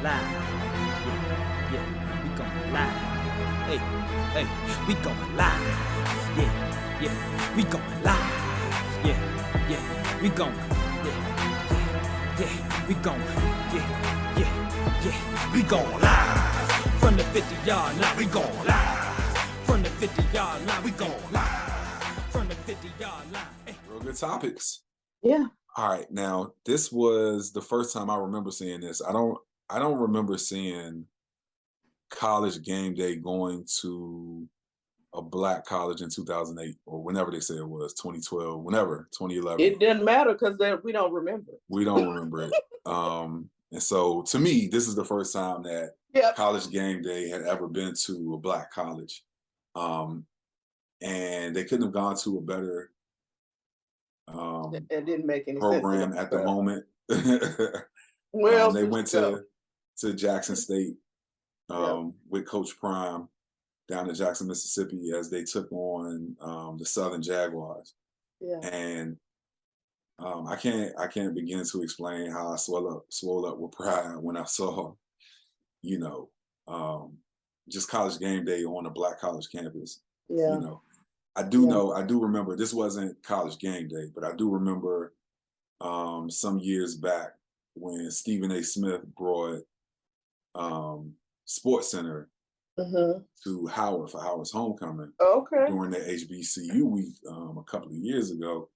live. Yeah, yeah, we going live. Hey, hey, we going live. Yeah, yeah, we going live. Yeah, yeah, we going. Yeah, yeah, we going. Yeah, yeah, yeah, we going live. From the 50-yard line, we going live. From the 50-yard line, we going live. From the 50-yard line. Hey. Real good topics. Yeah. All right, now this was the first time I remember seeing this. I don't remember seeing College Game Day going to a black college in 2008 or whenever they say it was 2012, whenever 2011. It didn't matter because we don't remember. We don't remember it. And so to me, this is the first time that College Game Day had ever been to a black college. And they couldn't have gone to a better it didn't make any program sense at the moment. Well, they went to Jackson State with Coach Prime down in Jackson, Mississippi, as they took on the Southern Jaguars. Yeah. And I can't begin to explain how I swole up with pride when I saw, just College Game Day on a black college campus. Yeah. I do remember, this wasn't College Game Day, but I do remember some years back when Stephen A. Smith brought Sports Center to Howard for Howard's homecoming during the HBCU week a couple of years ago.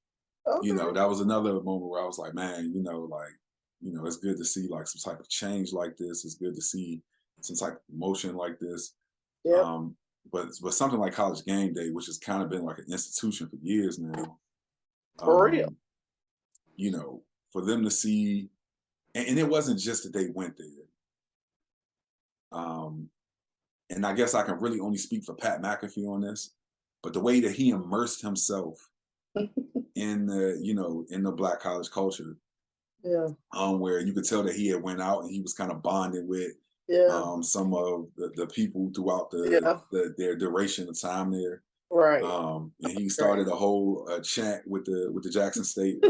That was another moment where I was like, man, it's good to see like some type of change like this. It's good to see some type of motion like this. Yeah. But something like College Game Day, which has kind of been like an institution for years now. For real. For them to see, and it wasn't just that they went there. And I guess I can really only speak for Pat McAfee on this, but the way that he immersed himself in the black college culture, where you could tell that he had went out and he was kind of bonding with some of the people throughout their duration of time there. Right. And he started a whole chant with the Jackson State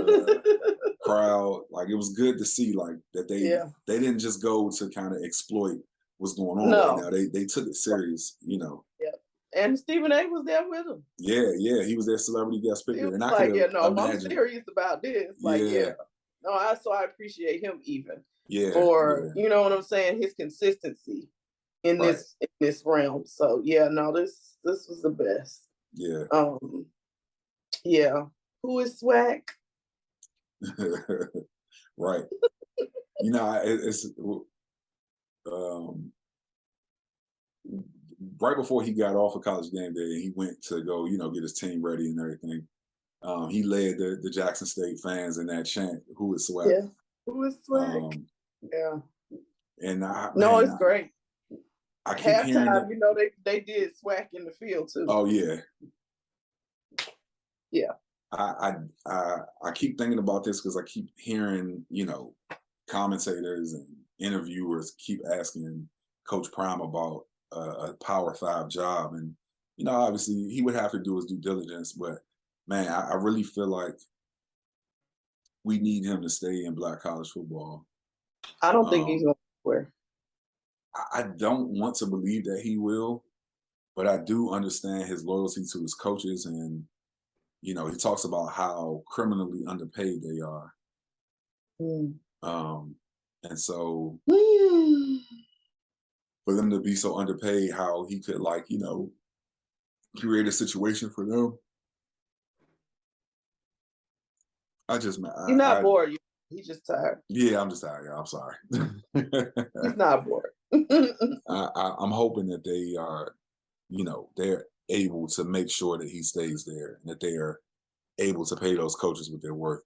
crowd. Like, it was good to see like that they didn't just go to kind of exploit what's going on right now. They took it serious, Yeah. And Stephen A. was there with him. Yeah, he was their celebrity guest speaker. And I could I'm serious about this. So I appreciate him even. For you know what I'm saying, his consistency in this realm. So this was the best. Who is Swag? Right. It's right before he got off of College Game Day, he went to go, get his team ready and everything. He led the Jackson State fans in that chant, "Who is Swag?" Yeah. Who is Swag? And it's great. I keep hearing halftime, they did Swag in the field too. Oh yeah. Yeah. I keep thinking about this because I keep hearing, commentators and interviewers keep asking Coach Prime about a Power 5 job. And, obviously he would have to do his due diligence, but man, I really feel like we need him to stay in black college football. I don't think he's going anywhere. I don't want to believe that he will, but I do understand his loyalty to his coaches. And, he talks about how criminally underpaid they are. And so for them to be so underpaid, how he could create a situation for them. You're not bored. He's just tired. Yeah, I'm just tired. I'm sorry. He's not bored. I'm hoping that they are, they're able to make sure that he stays there and that they are able to pay those coaches what they're worth.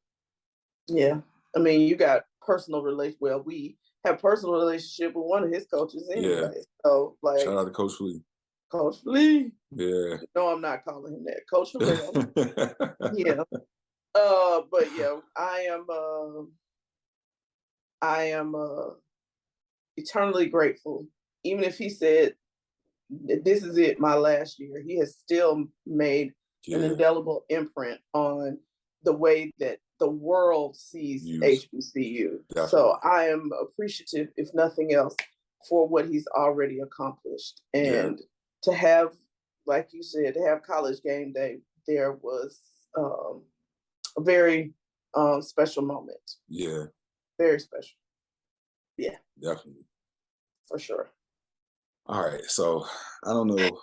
Yeah. I mean, you got personal relationship. Well, we have personal relationship with one of his coaches anyway. Yeah. So, shout out to Coach Flea. Coach Flea. Yeah. No, I'm not calling him that. Coach Flea. Yeah. But I am eternally grateful. Even if he said, "This is it, my last year," he has still made an indelible imprint on the way that the world sees HBCU. Definitely. So I am appreciative, if nothing else, for what he's already accomplished. And to have, like you said, to have college game day, there was a very special moment. Yeah. Very special. Yeah. Definitely. For sure. All right. So I don't know.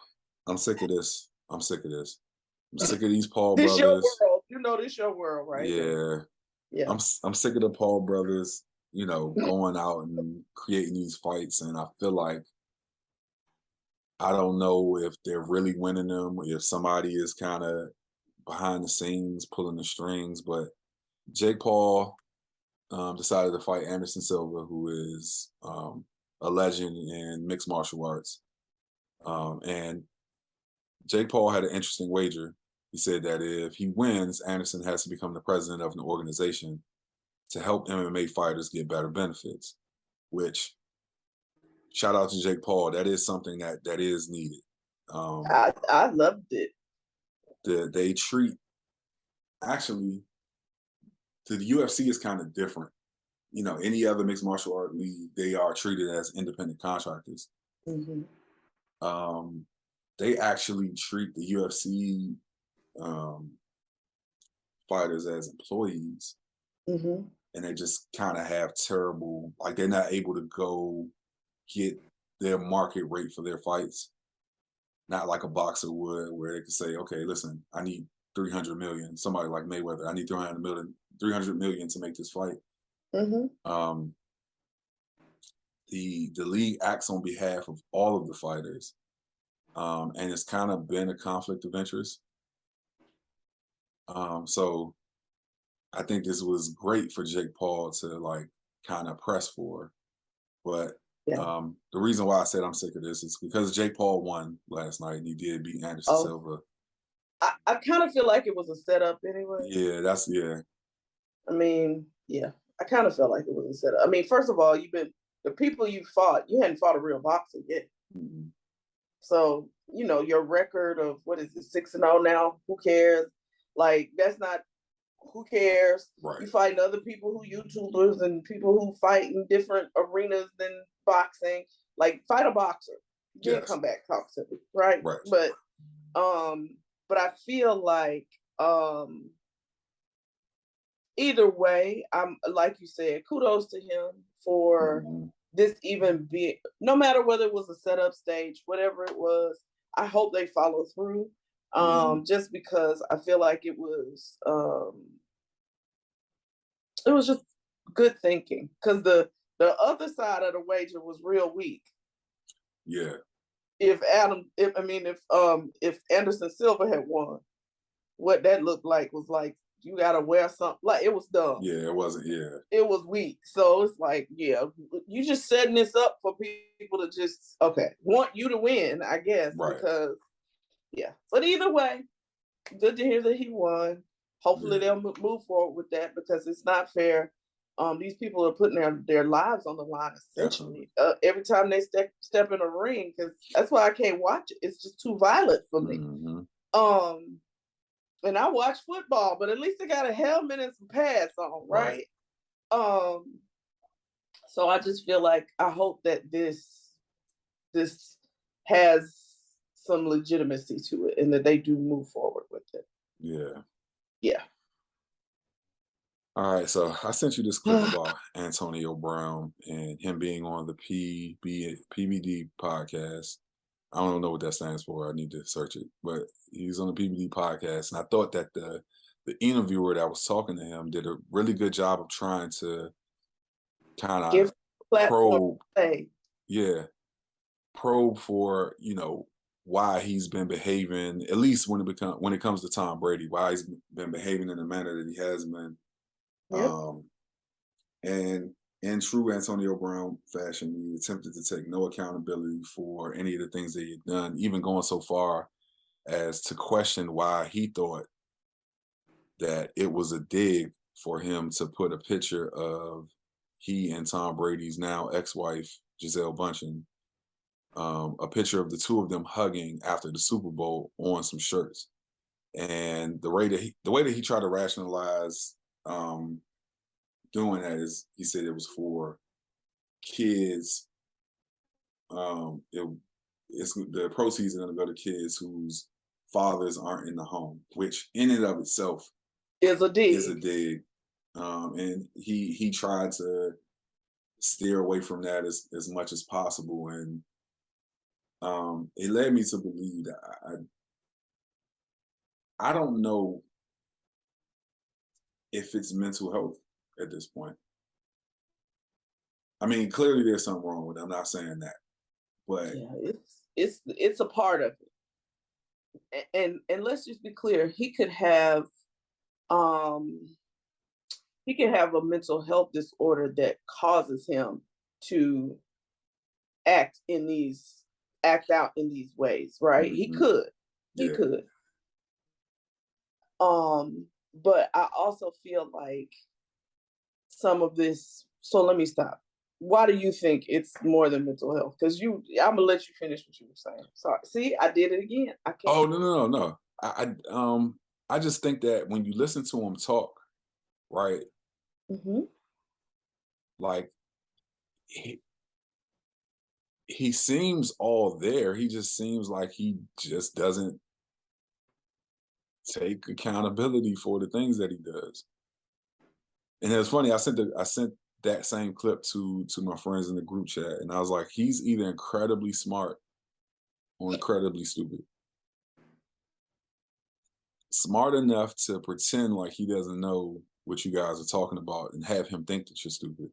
I'm sick of this. I'm sick of these Paul this brothers. Your world. You know, this your world, right? Yeah. Yeah. I'm sick of the Paul brothers, going out and creating these fights. And I feel like I don't know if they're really winning them, if somebody is kind of behind the scenes pulling the strings. But Jake Paul decided to fight Anderson Silva, who is a legend in mixed martial arts. And Jake Paul had an interesting wager. He said that if he wins, Anderson has to become the president of an organization to help MMA fighters get better benefits, which, shout out to Jake Paul, that is something that is needed. I loved it. They treat, actually, the UFC is kind of different. Any other mixed martial art league, they are treated as independent contractors. Mm-hmm. They actually treat the UFC fighters as employees. Mm-hmm. And they just kind of have terrible, like they're not able to go get their market rate for their fights. Not like a boxer would, where they could say, okay, listen, I need 300 million. Somebody like Mayweather, I need 300 million to make this fight. Mm-hmm. The league acts on behalf of all of the fighters. And it's kind of been a conflict of interest. So I think this was great for Jake Paul to kind of press for. But the reason why I said I'm sick of this is because Jake Paul won last night and he did beat Anderson Silva. I kind of feel like it was a setup anyway. Yeah. I mean, yeah, I kind of felt like it was a setup. I mean, first of all, the people you fought, you hadn't fought a real boxer yet. Mm-hmm. So, your record of, what is it, 6-0 now? Who cares? That's not, who cares? Right. You fight other people who YouTubers and people who fight in different arenas than boxing. Fight a boxer. Then come back, talk to me. Right? But I feel like either way, I'm, like you said, kudos to him for this even being, no matter whether it was a setup stage, whatever it was, I hope they follow through. Just because I feel like it was just good thinking, because the other side of the wager was real weak. Yeah. If Anderson Silva had won, what that looked like was you gotta wear something, it was dumb. Yeah, it wasn't. Yeah, it was weak. So it's you just setting this up for people to just want you to win, I guess. Right. Because but either way, good to hear that he won. Hopefully they'll move forward with that, because it's not fair. These people are putting their lives on the line, essentially, every time they step in a ring, because that's why I can't watch it. It's just too violent for me. Mm-hmm. And I watch football, but at least they got a helmet and some pads on, right? So I just feel like, I hope that this has some legitimacy to it, and that they do move forward with it. Yeah. All right, so I sent you this clip about Antonio Brown and him being on the PBD podcast. I don't know what that stands for. I need to search it. But he's on the PBD podcast, and I thought that the interviewer that was talking to him did a really good job of trying to kind of probe. Probe for, why he's been behaving, at least when it comes to Tom Brady, why he's been behaving in the manner that he has been. And in true Antonio Brown fashion, he attempted to take no accountability for any of the things that he had done, even going so far as to question why he thought that it was a dig for him to put a picture of he and Tom Brady's now ex-wife, Gisele Bündchen, a picture of the two of them hugging after the Super Bowl on some shirts. And the way that he tried to rationalize doing that is, he said it was for kids. It's the proceeds are going to go to kids whose fathers aren't in the home, which in and of itself is a dig. And he tried to steer away from that as much as possible, and it led me to believe that I don't know if it's mental health at this point. I mean, clearly there's something wrong with it. I'm not saying that, but yeah, it's a part of it. And let's just be clear, he could have a mental health disorder that causes him to act out in these ways, right? He could. But I also feel like some of this, so let me stop. Why do you think it's more than mental health? Because I'm gonna let you finish what you were saying. Sorry. See, I did it again. I can't. Oh, no. I just think that when you listen to him talk, right? Like he seems all there. He just seems like he just doesn't take accountability for the things that he does. And it was funny. I sent that same clip to my friends in the group chat, and I was like, he's either incredibly smart or incredibly stupid. Smart enough to pretend like he doesn't know what you guys are talking about and have him think that you're stupid.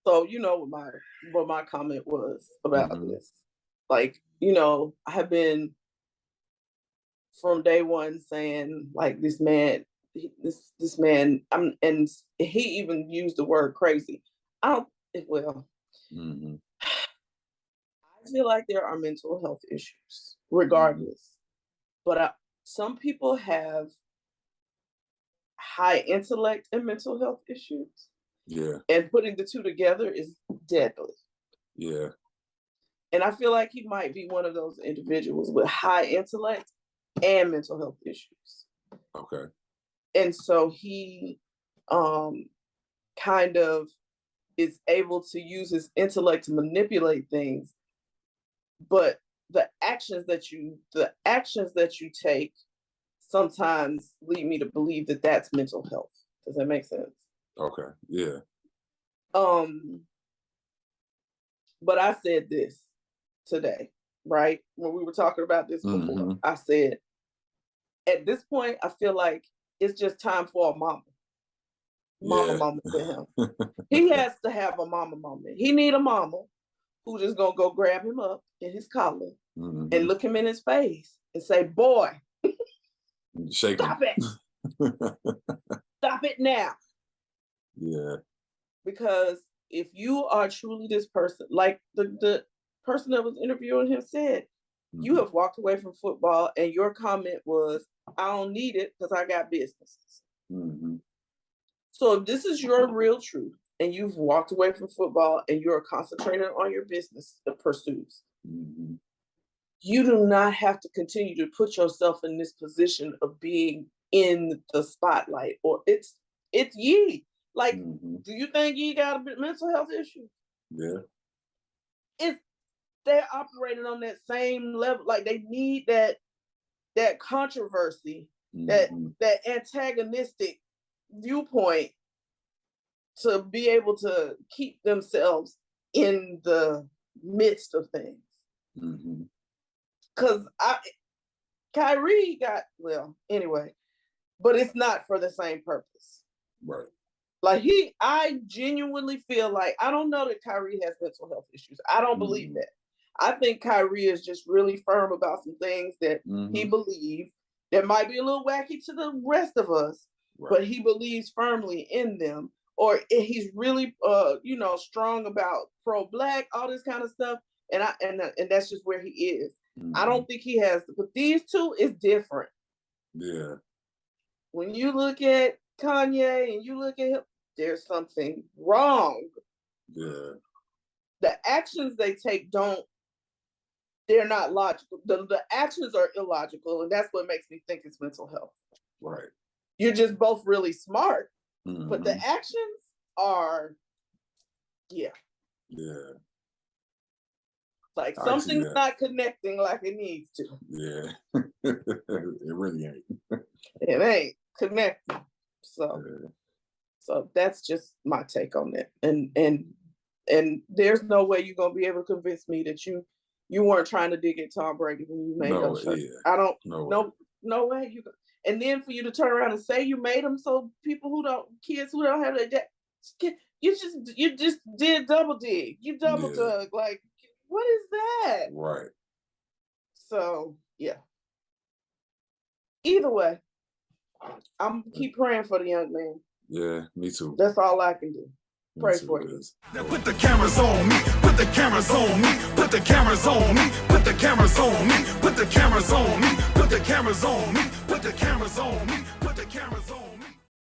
So you know what my comment was about this. Like, I have been from day one saying, like, this man, and he even used the word crazy. I feel like there are mental health issues regardless, but some people have high intellect and mental health issues. Yeah. And putting the two together is deadly. Yeah. And I feel like he might be one of those individuals with high intellect and mental health issues. Okay. And so he kind of is able to use his intellect to manipulate things, but the actions that you take sometimes lead me to believe that that's mental health. Does that make sense? Okay. Yeah. But I said this today, right? When we were talking about this before, I said, at this point, I feel like it's just time for a mama moment for him. He has to have a mama moment. He need a mama who just gonna go grab him up in his collar and look him in his face and say, boy, stop it. Stop it now. Yeah. Because if you are truly this person, like the person that was interviewing him said, you have walked away from football and your comment was, I don't need it because I got businesses. So if this is your real truth and you've walked away from football and you're concentrating on your business pursuits, you do not have to continue to put yourself in this position of being in the spotlight, or it's ye. Like, do you think ye got a mental health issue? Yeah. They're operating on that same level. Like, they need that controversy, that antagonistic viewpoint to be able to keep themselves in the midst of things. Because Kyrie anyway, but it's not for the same purpose. Right. Like, I genuinely feel like, I don't know that Kyrie has mental health issues. I don't believe that. I think Kyrie is just really firm about some things that he believes that might be a little wacky to the rest of us, but he believes firmly in them. Or he's really, strong about pro-Black, all this kind of stuff. And that's just where he is. I don't think he has, but these two is different. Yeah. When you look at Kanye and you look at him, there's something wrong. Yeah. the actions they take they're not logical. The actions are illogical, and that's what makes me think it's mental health. Right. You're just both really smart, Mm-hmm. but the actions are, yeah. Like something's not connecting like it needs to. Yeah. It really ain't. It ain't connecting. So that's just my take on it. And there's no way you're gonna be able to convince me that you weren't trying to dig at Tom Brady when you made those shirts. I don't no way you. And then for you to turn around and say you made them so kids who don't have that, you just did double dig. You double dug. Like, what is that? Right. So yeah. Either way, I'm keep praying for the young man. Yeah, me too. That's all I can do. Pray for you. Now put the cameras on me, put the cameras on me, put the cameras on me, put the cameras on me, put the cameras on me, put the cameras on me, put the cameras on me.